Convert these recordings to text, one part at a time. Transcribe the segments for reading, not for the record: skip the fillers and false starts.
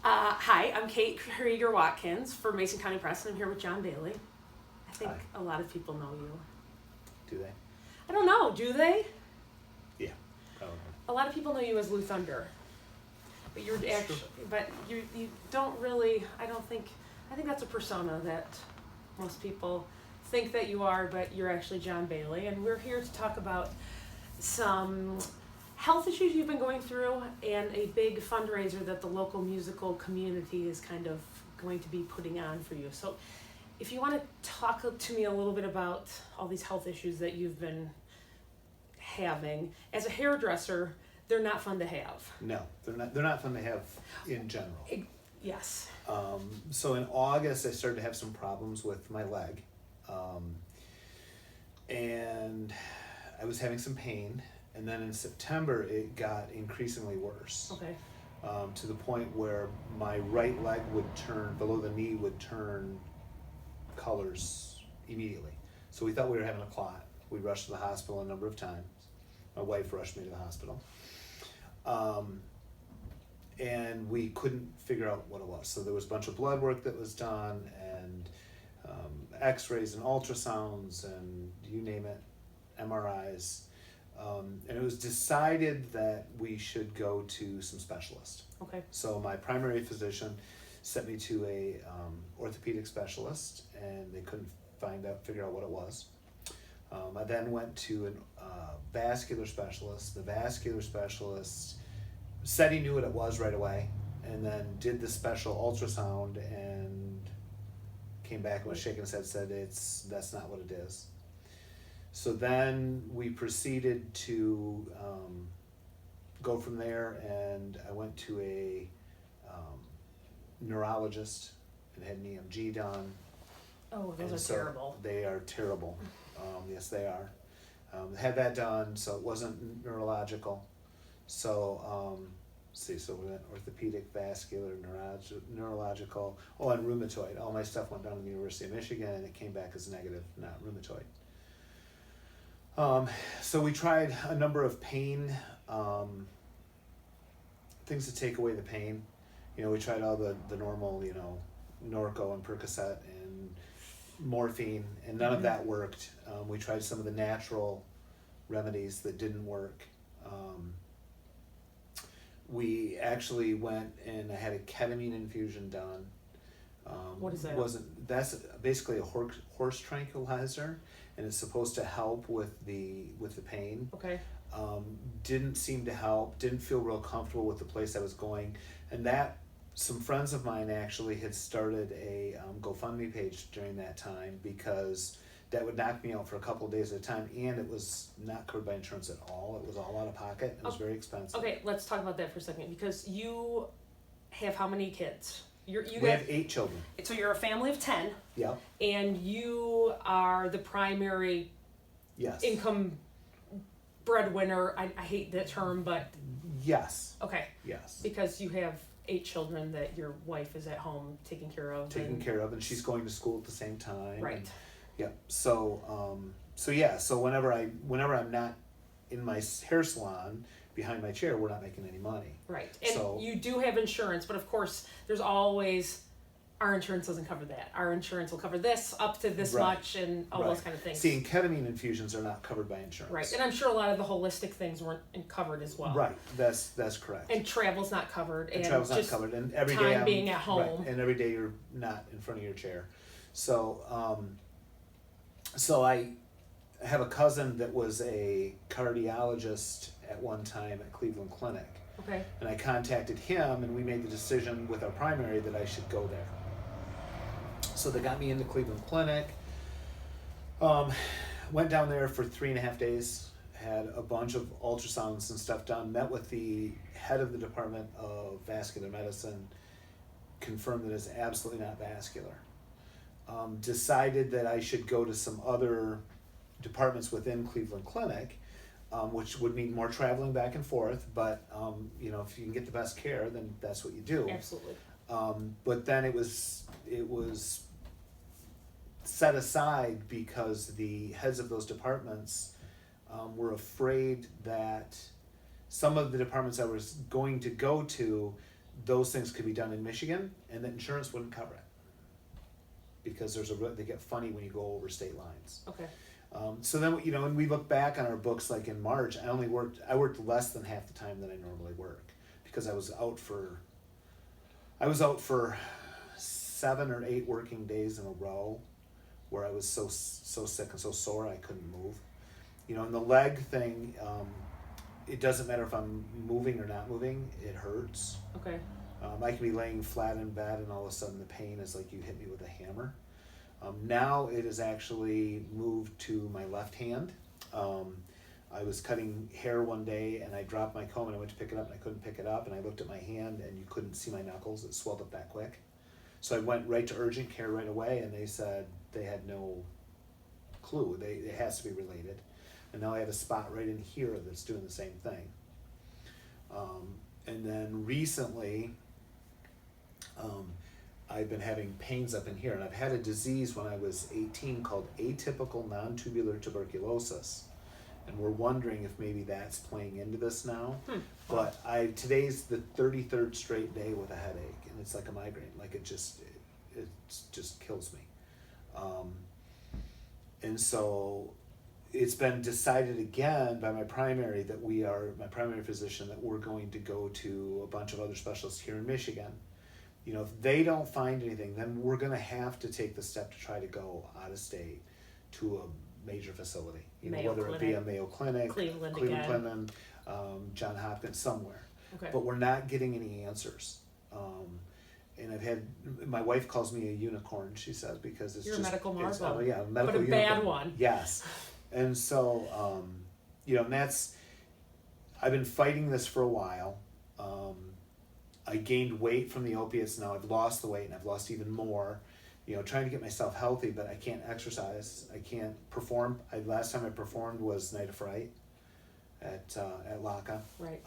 Hi, I'm Kate Krieger Watkins for Mason County Press, and I'm here with John Bailey. I think Hi. a lot of people know you. Do they? I don't know, do they? Yeah, probably. A lot of people know you as Lou Thunder, but you're That's actually, true. but you don't really. I think that's a persona that most people think that you are, but you're actually John Bailey, and we're here to talk about some health issues you've been going through and a big fundraiser that the local musical community is kind of going to be putting on for you. So if you want to talk to me a little bit about all these health issues that you've been having as a hairdresser, they're not fun to have. No, they're not. They're not fun to have in general. Yes. So in August, I started to have some problems with my leg, and I was having some pain. And then in September, it got increasingly worse. Okay. To the point where my right leg would turn, below the knee would turn colors immediately. So we thought we were having a clot. We rushed to the hospital a number of times. My wife rushed me to the hospital. And we couldn't figure out what it was. So there was a bunch of blood work that was done, and x-rays and ultrasounds and you name it, MRIs. And it was decided that we should go to some specialists. Okay. So my primary physician sent me to a orthopedic specialist, and they couldn't figure out what it was. I then went to a vascular specialist. The vascular specialist said he knew what it was right away, and then did the special ultrasound and came back and was shaking his head, said that's not what it is. So then we proceeded to go from there, and I went to a neurologist and had an EMG done. Oh, those And are so terrible. They are terrible. Yes, they are. Had that done, so it wasn't neurological. So, so we went orthopedic, vascular, neurological, and rheumatoid. All my stuff went down to the University of Michigan, and it came back as negative, not rheumatoid. So we tried a number of pain things to take away the pain. We tried all the normal, Norco and Percocet and morphine, and none of that worked. We tried some of the natural remedies that didn't work. We actually went and I had a ketamine infusion done. What is that? That's basically a horse tranquilizer, and it's supposed to help with the pain. Okay. Didn't seem to help. Didn't feel real comfortable with the place I was going, and that some friends of mine actually had started a GoFundMe page during that time, because that would knock me out for a couple of days at a time, and it was not covered by insurance at all. It was all out of pocket. It was very expensive. Okay, let's talk about that for a second, because you have how many kids? We have 8 children. So you're a family of 10. Yeah. And you are the primary Yes. income breadwinner. I hate that term, but Yes. okay. Yes. Because you have 8 children that your wife is at home taking care of. And she's going to school at the same time. Right. And, yeah. So whenever I'm not in my hair salon behind my chair, we're not making any money. Right. And So you do have insurance, but of course there's always, our insurance doesn't cover that. Our insurance will cover this up to this Right. much and all those kind of things. See, and ketamine infusions are not covered by insurance. Right. And I'm sure a lot of the holistic things weren't covered as well. Right. That's correct. And travel's not covered. And travel's not covered. And every time day I'm being at home. Right, and every day you're not in front of your chair. So so I have a cousin that was a cardiologist at one time at Cleveland Clinic. Okay. And I contacted him, and we made the decision with our primary that I should go there. So they got me into Cleveland Clinic. Went down there for 3.5 days, had a bunch of ultrasounds and stuff done, met with the head of the Department of Vascular Medicine, confirmed that it's absolutely not vascular. Decided that I should go to some other departments within Cleveland Clinic, which would mean more traveling back and forth, but if you can get the best care, then that's what you do. Absolutely. But then it was set aside because the heads of those departments were afraid that some of the departments I was going to go to, those things could be done in Michigan, and that insurance wouldn't cover it because they get funny when you go over state lines. Okay. So then, you know, when we look back on our books, like in March, I worked less than half the time that I normally work because I was out for 7 or 8 working days in a row where I was so sick and so sore I couldn't move. You know, and the leg thing, it doesn't matter if I'm moving or not moving, it hurts. Okay. I can be laying flat in bed and all of a sudden the pain is like you hit me with a hammer. Now it has actually moved to my left hand. I was cutting hair one day and I dropped my comb and I went to pick it up and I couldn't pick it up, and I looked at my hand and you couldn't see my knuckles. It swelled up that quick. So I went right to urgent care right away, and they said they had no clue. It has to be related. And now I have a spot right in here that's doing the same thing. And then recently, I've been having pains up in here, and I've had a disease when I was 18 called atypical non-tubular tuberculosis, and we're wondering if maybe that's playing into this now. But today's the 33rd straight day with a headache, and it's like a migraine. Like it just kills me. And so it's been decided again by my primary physician that we're going to go to a bunch of other specialists here in Michigan. You know, if they don't find anything, then we're going to have to take the step to try to go out of state to a major facility. You know, whether it be a Mayo Clinic, Cleveland, John Hopkins, somewhere. Okay. But we're not getting any answers. And my wife calls me a unicorn, she says, because it's You're just... a medical marvel. A medical but a unicorn. bad one. Yes. And so, you know, and I've been fighting this for a while. I gained weight from the opiates. Now I've lost the weight, and I've lost even more. You know, trying to get myself healthy, but I can't exercise. I can't perform. Last time I performed was Night of Fright at LACA. Right.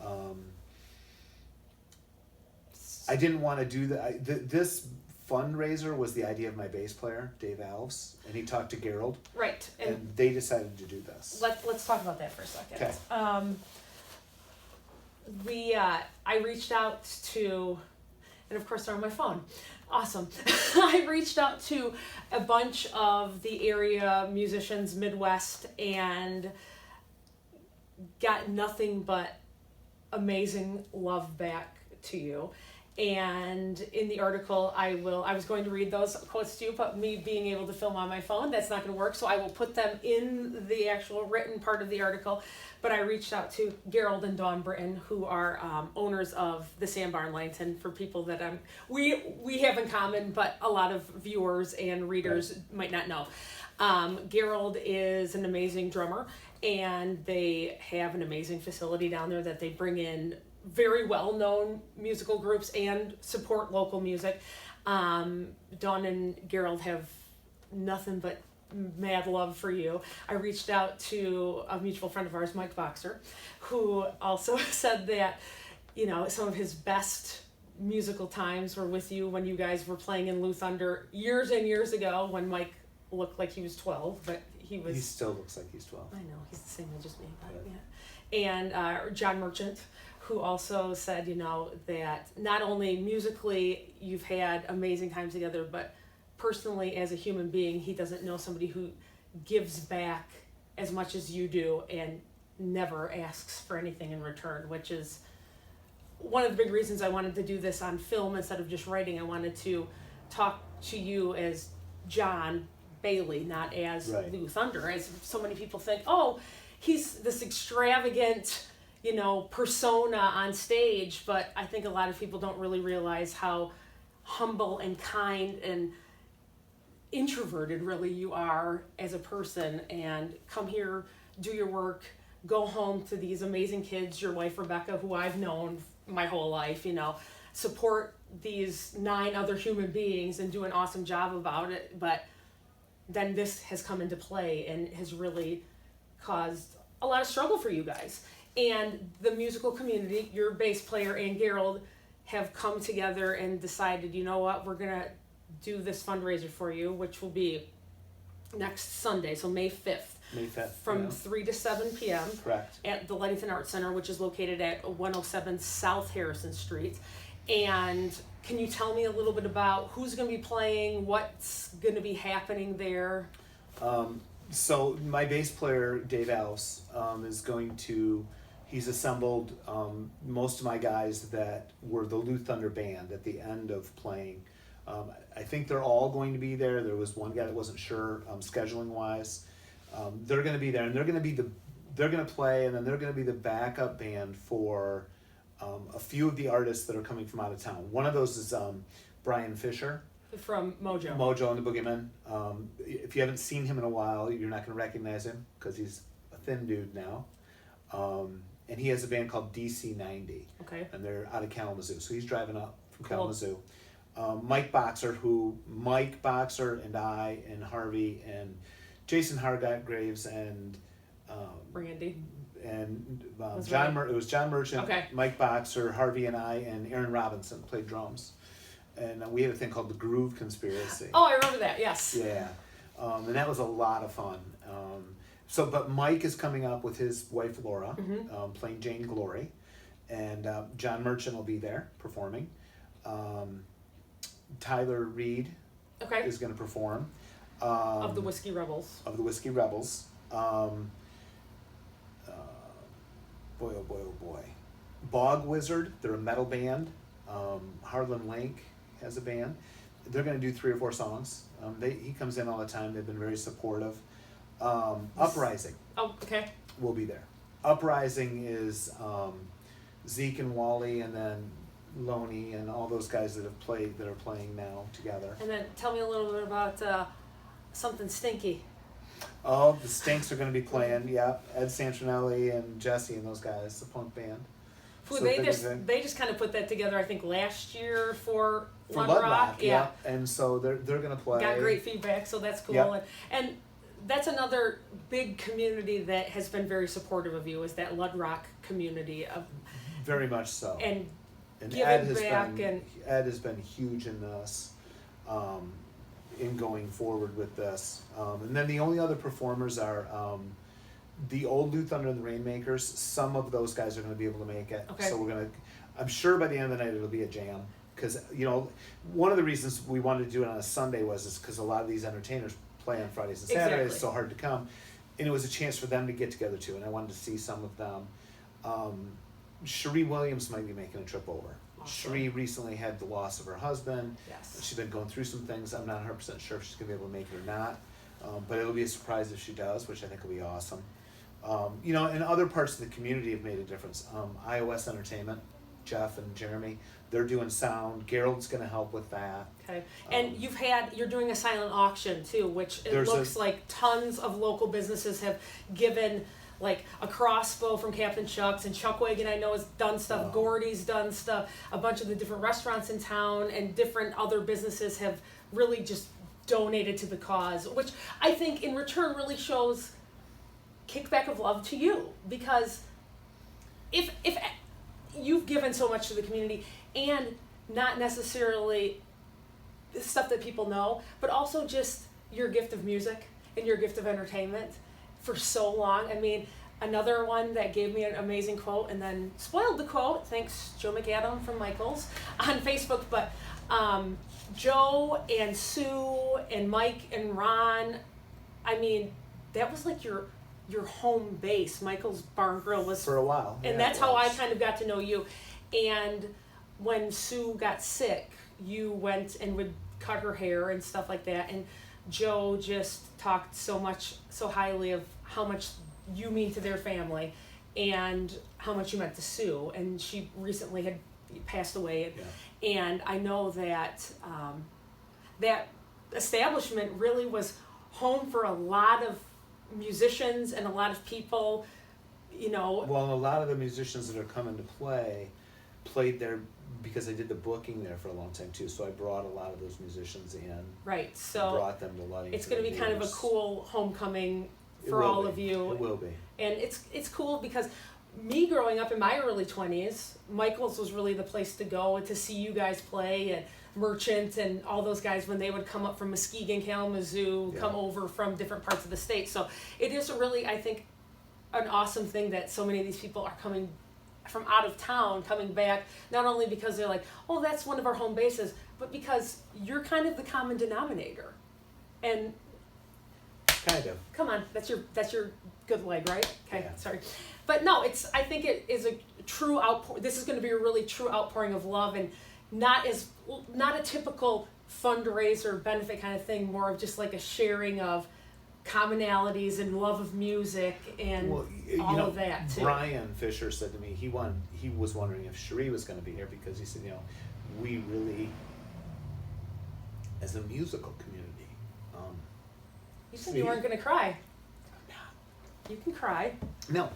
I didn't want to do that. This fundraiser was the idea of my bass player, Dave Alves, and he talked to Gerald. Right. And they decided to do this. Let's talk about that for a second. Okay. I reached out to, and of course they're on my phone. Awesome. I reached out to a bunch of the area musicians, Midwest, and got nothing but amazing love back to you. And in the article, I was going to read those quotes to you, but me being able to film on my phone, that's not going to work. So I will put them in the actual written part of the article. But I reached out to Gerald and Dawn Britton, who are owners of the Sandbar in Langton, for people that we have in common, but a lot of viewers and readers might not know. Gerald is an amazing drummer, and they have an amazing facility down there that they bring in very well-known musical groups and support local music. Dawn and Gerald have nothing but mad love for you. I reached out to a mutual friend of ours, Mike Boxer, who also said that, you know, some of his best musical times were with you when you guys were playing in Lou Thunder years and years ago, when Mike looked like he was 12, but he still looks like he's 12. I know, he's the same age as me, but yeah. And John Merchant, who also said, you know, that not only musically you've had amazing times together, but personally as a human being, he doesn't know somebody who gives back as much as you do and never asks for anything in return, which is one of the big reasons I wanted to do this on film instead of just writing. I wanted to talk to you as John Bailey, not as Lou Thunder, as so many people think, oh, he's this extravagant, you know, persona on stage, but I think a lot of people don't really realize how humble and kind and introverted really you are as a person. And come here, do your work, go home to these amazing kids, your wife Rebecca, who I've known my whole life, you know, support these 9 other human beings and do an awesome job about it. But then this has come into play and has really caused a lot of struggle for you guys. And the musical community, your bass player and Gerald, have come together and decided, you know what, we're going to do this fundraiser for you, which will be next Sunday, so May 5th. May 5th. From 3 to 7 p.m. Correct. At the Ludington Arts Center, which is located at 107 South Harrison Street. And can you tell me a little bit about who's going to be playing, what's going to be happening there? So my bass player, Dave House, is going to, he's assembled most of my guys that were the Lou Thunder band at the end of playing. I think they're all going to be there. There was one guy that wasn't sure scheduling wise. They're going to be there, and they're going to play, and then they're going to be the backup band for a few of the artists that are coming from out of town. One of those is Brian Fisher. From Mojo. Mojo and the Boogeymen. If you haven't seen him in a while, you're not going to recognize him because he's a thin dude now. And he has a band called DC-90. Okay. And they're out of Kalamazoo. So he's driving up from Cool. Kalamazoo. Mike Boxer and I and Harvey and Jason Hargraves and Randy. And John it was John Merchant, Okay. Mike Boxer, Harvey and I, and Aaron Robinson played drums. And we had a thing called the Groove Conspiracy. Oh, I remember that, yes. Yeah. And that was a lot of fun. But Mike is coming up with his wife Laura, playing Jane Glory. And John Merchant will be there performing. Tyler Reed Okay. is going to perform. Of the Whiskey Rebels. Of the Whiskey Rebels. Boy, oh boy, oh boy. Bog Wizard, they're a metal band. Harlan Lake has a band. They're going to do 3 or 4 songs. He comes in all the time. They've been very supportive. Uprising Oh, okay. will be there. Uprising is Zeke and Wally, and then Loney and all those guys that are playing now together. And then tell me a little bit about Something Stinky. Oh, the Stinks are going to be playing. Yeah, Ed Santronelli and Jesse and those guys, the punk band. Who So they just kind of put that together, I think, last year for Lund Lund Rock. Yeah. And so they're going to play. Got great feedback, so that's cool. Yep. And that's another big community that has been very supportive of you, is that Lund Rock community of Very much so. and And giving back Ed has been huge in this, in going forward with this. And then the only other performers are the old Lou Thunder and the Rainmakers. Some of those guys are going to be able to make it. Okay. So I'm sure by the end of the night it'll be a jam. Because, one of the reasons we wanted to do it on a Sunday was because a lot of these entertainers play on Fridays and Saturdays. Exactly. It's so hard to come. And it was a chance for them to get together too. And I wanted to see some of them. Cherie Williams might be making a trip over. Awesome. Cherie recently had the loss of her husband. Yes. She's been going through some things. I'm not 100% sure if she's going to be able to make it or not. But it'll be a surprise if she does, which I think will be awesome. And other parts of the community have made a difference. iOS Entertainment, Jeff and Jeremy, they're doing sound. Gerald's going to help with that. Okay. And you're doing a silent auction too, which it looks like tons of local businesses have given, like a crossbow from Captain Chuck's, and Chuckwagon I know has done stuff, Gordy's done stuff, a bunch of the different restaurants in town and different other businesses have really just donated to the cause, which I think in return really shows kickback of love to you, because if you've given so much to the community, and not necessarily stuff that people know, but also just your gift of music and your gift of entertainment for so long. I mean, another one that gave me an amazing quote and then spoiled the quote, thanks Joe McAdam from Michaels on Facebook, but Joe and Sue and Mike and Ron, I mean, that was like your home base. Michael's Bar and Grill was For a while. and that's how I kind of got to know you. And when Sue got sick, you went and would cut her hair and stuff like that. And Joe just talked so highly of how much you mean to their family and how much you meant to Sue. And she recently had passed away. Yeah. And I know that that establishment really was home for a lot of musicians and a lot of people, Well, a lot of the musicians that are coming to played there because I did the booking there for a long time too. So I brought a lot of those musicians in. Right. So brought them to Ludington. it's going to be kind of a cool homecoming for all of you. It will be. And it's cool because me growing up in my early 20s, Michael's was really the place to go to see you guys play, and Merchant and all those guys when they would come up from Muskegon, Kalamazoo, come over from different parts of the state. So it is really, I think, an awesome thing that so many of these people are coming from out of town coming back, not only because they're like, oh, that's one of our home bases, but because you're kind of the common denominator. And Kind of. come on, that's your good leg, right? Okay, Yeah. sorry. But no, I think it is a true outpour. This is going to be a really true outpouring of love, and not a typical fundraiser benefit kind of thing, more of just like a sharing of commonalities and love of music and all of that too. Brian Fisher said to me he was wondering if Cherie was going to be here, because he said, we really, as a musical community, You said you weren't going to cry. You can cry. No,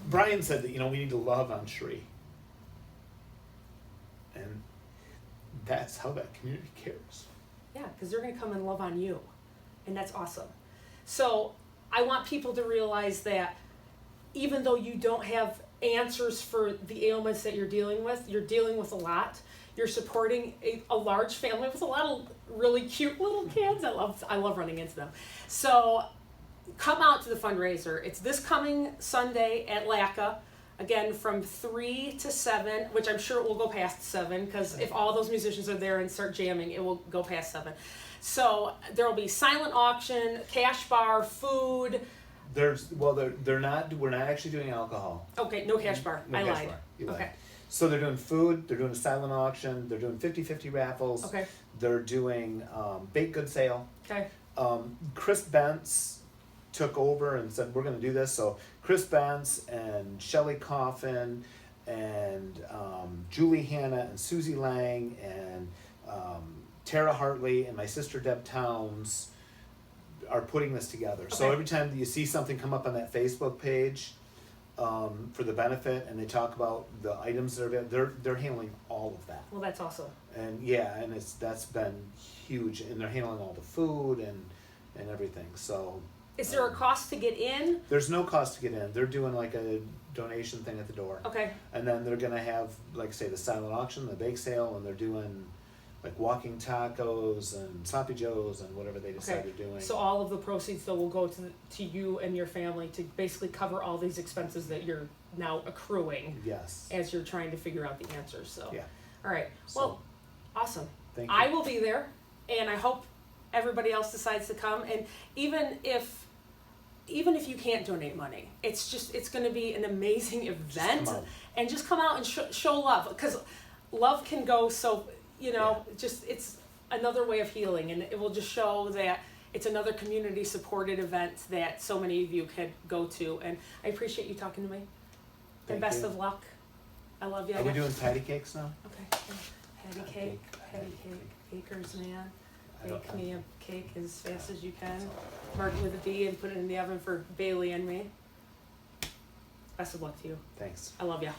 Brian said that we need to love on Cherie, and that's how that community cares. Yeah, because they're going to come and love on you, and that's awesome. So I want people to realize that even though you don't have answers for the ailments that you're dealing with a lot. You're supporting a large family with a lot of really cute little kids. I love running into them. So come out to the fundraiser. It's this coming Sunday at LACA. Again, from 3 to 7, which I'm sure it will go past 7, because if all those musicians are there and start jamming, it will go past 7. So there will be silent auction, cash bar, food. We're not actually doing alcohol. Okay, no cash bar. No I cash lied. bar. You lied. Okay. So they're doing food, they're doing a silent auction, they're doing 50-50 raffles. Okay. They're doing baked good sale. Okay. Chris Bentz took over and said, we're going to do this. So Chris Bentz and Shelley Coffin and Julie Hanna and Susie Lang and Tara Hartley and my sister Deb Towns are putting this together. Okay. So every time you see something come up on that Facebook page for the benefit, and they talk about the items that are they're handling all of that. Well, that's awesome. And and that's been huge, and they're handling all the food and everything. So is there a cost to get in? There's no cost to get in. They're doing like a donation thing at the door. Okay. And then they're gonna have, like, say, the silent auction, the bake sale, and they're doing like walking tacos and sloppy joes and whatever they decide they're doing. So all of the proceeds though will go to you and your family to basically cover all these expenses that you're now accruing. Yes. As you're trying to figure out the answers. So yeah. All right. Well, awesome. Thank you. I will be there, and I hope everybody else decides to come. And even if you can't donate money, it's going to be an amazing event, and just come out and show love, because love can go so. It's another way of healing, and it will just show that it's another community supported event that so many of you could go to. And I appreciate you talking to me. And best of luck. I love you. Are we doing patty cakes now? Okay. Patty cake. Bakers, man. Bake me a cake as fast as you can. Mark it with a B and put it in the oven for Bailey and me. Best of luck to you. Thanks. I love you.